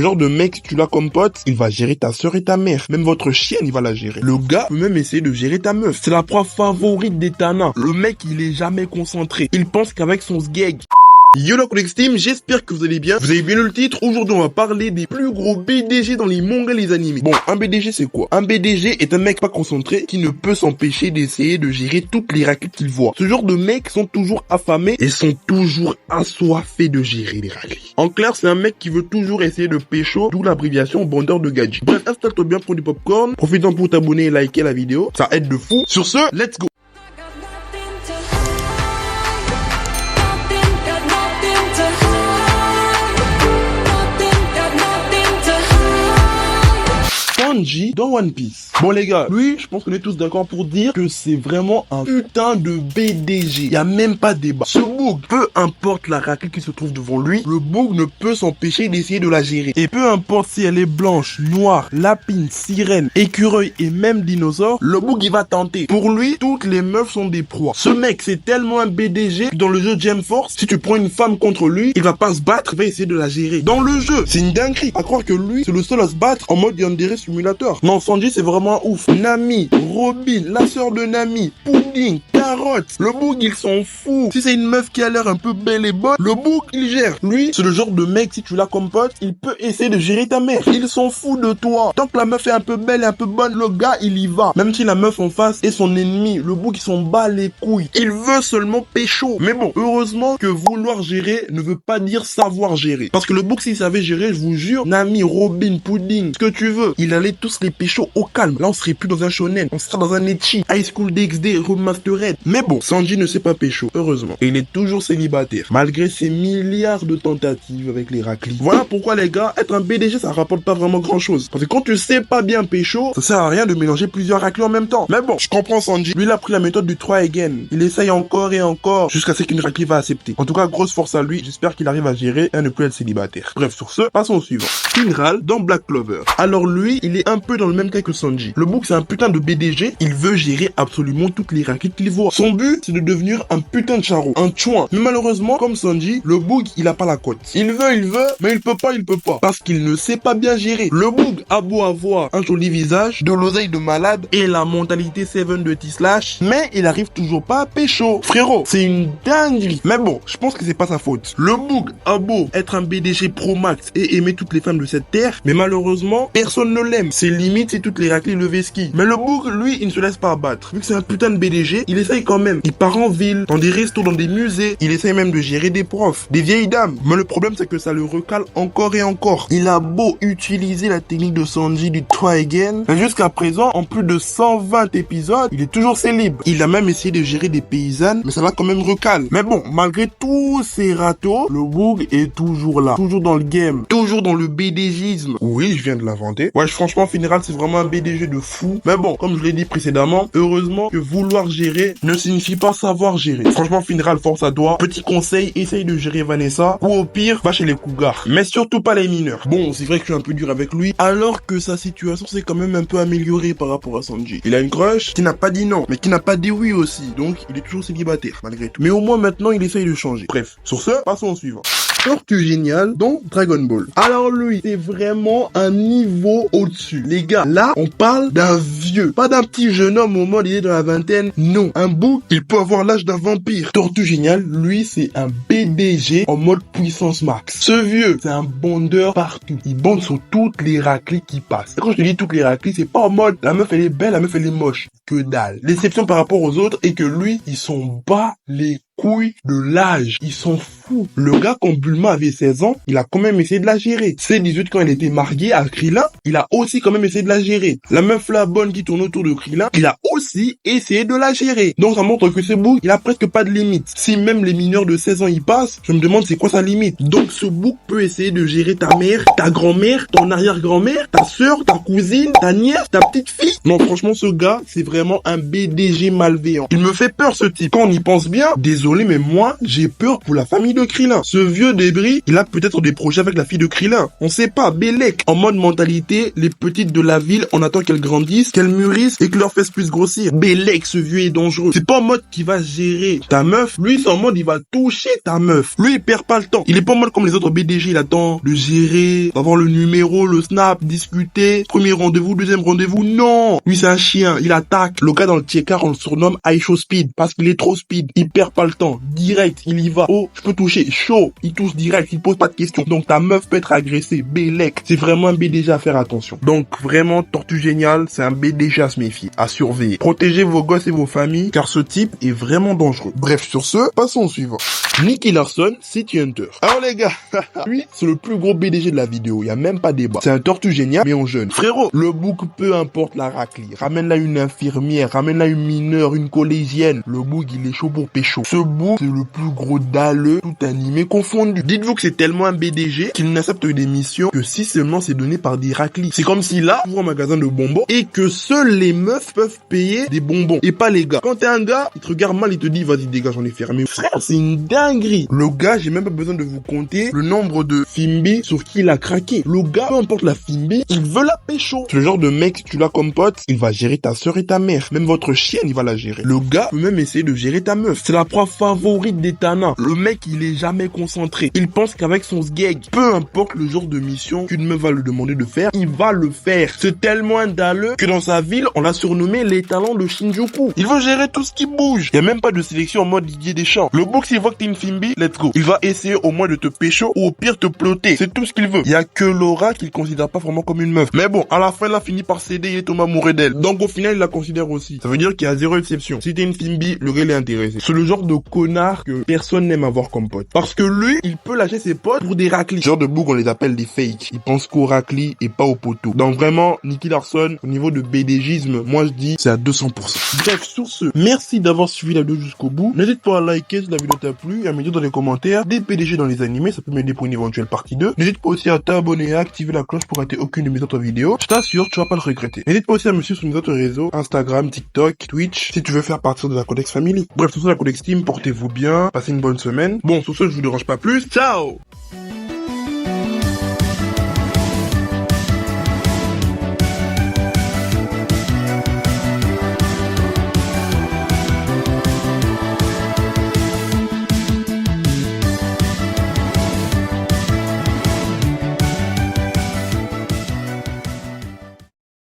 Le genre de mec, si tu l'as comme pote, il va gérer ta soeur et ta mère. Même votre chienne, il va la gérer. Le gars peut même essayer de gérer ta meuf. C'est la proie favorite des tanins. Le mec, il est jamais concentré. Il pense qu'avec son sgeg. Yo la Codex Team, j'espère que vous allez bien. Vous avez bien lu le titre. Aujourd'hui, on va parler des plus gros BDG dans les mangas et les animés. Bon, un BDG, c'est quoi? Un BDG est un mec pas concentré qui ne peut s'empêcher d'essayer de gérer toutes les raclettes qu'il voit. Ce genre de mecs sont toujours affamés et sont toujours assoiffés de gérer les raclettes. En clair, c'est un mec qui veut toujours essayer de pécho, d'où l'abréviation bandeur de gadget. Bref, installe-toi bien, prends du popcorn, profite-en pour t'abonner et liker la vidéo. Ça aide de fou. Sur ce, let's go! Sanji dans One Piece. Bon les gars, lui, je pense qu'on est tous d'accord pour dire que c'est vraiment un putain de BDG. Y a même pas débat. Ce bug, peu importe la raclette qui se trouve devant lui, le bug ne peut s'empêcher d'essayer de la gérer. Et peu importe si elle est blanche, noire, lapine, sirène, écureuil et même dinosaure, le bug il va tenter. Pour lui, toutes les meufs sont des proies. Ce mec, c'est tellement un BDG que dans le jeu Gem Force, si tu prends une femme contre lui, il va pas se battre, il va essayer de la gérer. Dans le jeu, c'est une dinguerie. À croire que lui, c'est le seul à se battre en mode Yandere Simulator. Non, Sanji, c'est vraiment un ouf. Nami, Robin, la sœur de Nami, Pudding, Carotte. Le bug, il s'en fout. Si c'est une meuf qui a l'air un peu belle et bonne, le bug, il gère. Lui, c'est le genre de mec, si tu l'as comme pote, il peut essayer de gérer ta mère. Il s'en fout de toi. Tant que la meuf est un peu belle et un peu bonne, le gars, il y va. Même si la meuf en face est son ennemi, le bug, il s'en bat les couilles. Il veut seulement pécho. Mais bon, heureusement que vouloir gérer ne veut pas dire savoir gérer. Parce que le bug, s'il savait gérer, je vous jure, Nami, Robin, Pudding, ce que tu veux, il allait tous les péchos au calme. Là, on serait plus dans un shonen, on serait dans un ecchi, High School DxD, Remastered. Mais bon, Sanji ne sait pas pécho, heureusement. Et il est toujours célibataire, malgré ses milliards de tentatives avec les raclis. Voilà pourquoi, les gars, être un BDG, ça rapporte pas vraiment grand chose. Parce que quand tu sais pas bien pécho, ça sert à rien de mélanger plusieurs raclis en même temps. Mais bon, je comprends Sanji. Lui, il a pris la méthode du try again. Il essaye encore et encore, jusqu'à ce qu'une racli va accepter. En tout cas, grosse force à lui. J'espère qu'il arrive à gérer et à ne plus être célibataire. Bref, sur ce, passons au suivant. Finral dans Black Clover. Alors lui, il est un peu dans le même cas que Sanji. Le bug, c'est un putain de BDG. Il veut gérer absolument toutes les raclettes qu'il voit. Son but, c'est de devenir un putain de charo, un chouin. Mais malheureusement, comme Sanji, le bug, il a pas la cote. Il veut, mais il peut pas. Parce qu'il ne sait pas bien gérer. Le bug a beau avoir un joli visage, de l'oseille de malade et la mentalité Seven de T-Slash, mais il arrive toujours pas à pécho. Frérot, c'est une dinguerie. Mais bon, je pense que c'est pas sa faute. Le bug a beau être un BDG pro max et aimer toutes les femmes de cette terre, mais malheureusement, personne ne l'aime. C'est limite, c'est toutes les raclées levé ski. Mais le bug, lui, il ne se laisse pas abattre. Vu que c'est un putain de BDG, il essaye quand même. Il part en ville, dans des restos, dans des musées. Il essaye même de gérer des profs, des vieilles dames. Mais le problème, c'est que ça le recale encore et encore. Il a beau utiliser la technique de Sanji du try again, mais jusqu'à présent, en plus de 120 épisodes, il est toujours célib. Il a même essayé de gérer des paysannes, mais ça l'a quand même recale. Mais bon, malgré tous ces râteaux, le bug est toujours là. Toujours dans le game. Toujours dans le BDGisme. Oui, je viens de l'inventer. Ouais, franchement, Finral, c'est vraiment un BDG de fou. Mais bon, comme je l'ai dit précédemment, heureusement que vouloir gérer ne signifie pas savoir gérer. Franchement, Finral, force à toi. Petit conseil, essaye de gérer Vanessa, ou au pire, va chez les cougars. Mais surtout pas les mineurs. Bon, c'est vrai que je suis un peu dur avec lui, alors que sa situation s'est quand même un peu améliorée par rapport à Sanji. Il a une crush qui n'a pas dit non, mais qui n'a pas dit oui aussi. Donc, il est toujours célibataire, malgré tout. Mais au moins, maintenant, il essaye de changer. Bref, sur ce, passons au suivant. Tortue géniale dans Dragon Ball. Alors lui, c'est vraiment un niveau au-dessus. Les gars, là, on parle d'un vieux. Pas d'un petit jeune homme au mode il est dans la vingtaine. Non, un bouc, il peut avoir l'âge d'un vampire. Tortue géniale, lui, c'est un BDG en mode puissance max. Ce vieux, c'est un bondeur partout. Il bonde sur toutes les raclis qui passent. Et quand je te dis toutes les raclis, c'est pas en mode la meuf elle est belle, la meuf elle est moche. Que dalle. L'exception par rapport aux autres est que lui, ils sont bas les couilles de l'âge. Ils sont fous. Le gars, quand Bulma avait 16 ans, il a quand même essayé de la gérer. C18, quand il était marié à Krillin, il a aussi quand même essayé de la gérer. La meuf la bonne qui tourne autour de Krillin, il a aussi essayé de la gérer. Donc ça montre que ce bouc, il a presque pas de limite. Si même les mineurs de 16 ans y passent, je me demande c'est quoi sa limite. Donc ce bouc peut essayer de gérer ta mère, ta grand-mère, ton arrière-grand-mère, ta sœur, ta cousine, ta nièce, ta petite fille. Non, franchement, ce gars, c'est vraiment vraiment un BDG malveillant. Il me fait peur ce type. Quand on y pense bien, désolé mais moi, j'ai peur pour la famille de Krillin. Ce vieux débris, il a peut-être des projets avec la fille de Krillin. On sait pas, Bellec. En mode mentalité, les petites de la ville, on attend qu'elles grandissent, qu'elles mûrissent et que leurs fesses puissent grossir. Bellec, ce vieux est dangereux. C'est pas en mode qu'il va gérer ta meuf. Lui, c'est en mode il va toucher ta meuf. Lui, il perd pas le temps. Il est pas en mode comme les autres BDG, il attend de gérer, d'avoir le numéro, le snap, discuter, premier rendez-vous, deuxième rendez-vous. Non! Lui, c'est un chien. Il attaque. Le gars dans le tier car, on le surnomme Aisho Speed parce qu'il est trop speed. Il perd pas le temps. Direct, il y va. Oh, je peux toucher. Chaud. Il touche direct. Il pose pas de questions. Donc, ta meuf peut être agressée. Bellec. C'est vraiment un BDG à faire attention. Donc, vraiment, Tortue Géniale, c'est un BDG à se méfier, à surveiller. Protégez vos gosses et vos familles car ce type est vraiment dangereux. Bref, sur ce, passons au suivant. Nicky Larson, City Hunter. Alors les gars, lui, c'est le plus gros BDG de la vidéo, y a même pas débat. C'est un Tortue Génial, mais en jeune. Frérot, le bouc, peu importe la raclie. Ramène-la une infirmière, ramène-la une mineure, une collégienne. Le bouc, il est chaud pour pécho. Ce bouc, c'est le plus gros dalleux, tout animé confondu. Dites-vous que c'est tellement un BDG qu'il n'accepte des missions que si seulement c'est donné par des raclis. C'est comme si là, ouvre un magasin de bonbons et que seuls les meufs peuvent payer des bonbons et pas les gars. Quand t'es un gars, il te regarde mal, il te dit, vas-y, dégage, on est fermé. Frère, c'est une dinguerie. Le gars, j'ai même pas besoin de vous compter le nombre de Fimbi sur qui il a craqué. Le gars, peu importe la Fimbi, il veut la pécho. C'est le genre de mec, tu l'as comme pote, il va gérer ta soeur et ta mère. Même votre chienne, il va la gérer. Le gars peut même essayer de gérer ta meuf. C'est la proie favorite des Tana. Le mec, il est jamais concentré. Il pense qu'avec son sgeg, peu importe le genre de mission qu'une meuf va lui demander de faire, il va le faire. C'est tellement un dalleux que dans sa ville, on l'a surnommé les talents de Shinjuku. Il veut gérer tout ce qui bouge. Il y a même pas de sélection en mode Didier Deschamps. Le bouc, s'il voit que t'es une Fimbi, let's go. Il va essayer au moins de te pécho ou au pire te ploter. C'est tout ce qu'il veut. Il y a que Laura qu'il considère pas vraiment comme une meuf. Mais bon, à la fin, il a fini par céder, il est tombé amoureux d'elle. Donc au final, il la considère aussi. Ça veut dire qu'il y a zéro exception. Si t'es une Fimbi, le gars il est intéressé. C'est le genre de connard que personne n'aime avoir comme pote. Parce que lui, il peut lâcher ses potes pour des raclis. Genre de bouc, on les appelle des fakes. Ils pensent qu'au raclis et pas au poteau. Donc vraiment, Nicky Larson, au niveau de BDGisme, moi je dis, c'est à 200%. Bref, sur ce, merci d'avoir suivi la vidéo jusqu'au bout. N'hésite pas à liker si la vidéo t'a plu et à me dire dans les commentaires des PDG dans les animés, ça peut m'aider pour une éventuelle partie 2. N'hésite pas aussi à t'abonner et à activer la cloche pour rater aucune de mes autres vidéos. Je t'assure, tu vas pas le regretter. N'hésite pas aussi à me suivre sur mes autres réseaux, Instagram, TikTok, Twitch, si tu veux faire partie de la Codex Family. Bref, sur ce, la Codex Team, portez-vous bien, passez une bonne semaine. Bon, sur ce, je vous dérange pas plus. Ciao!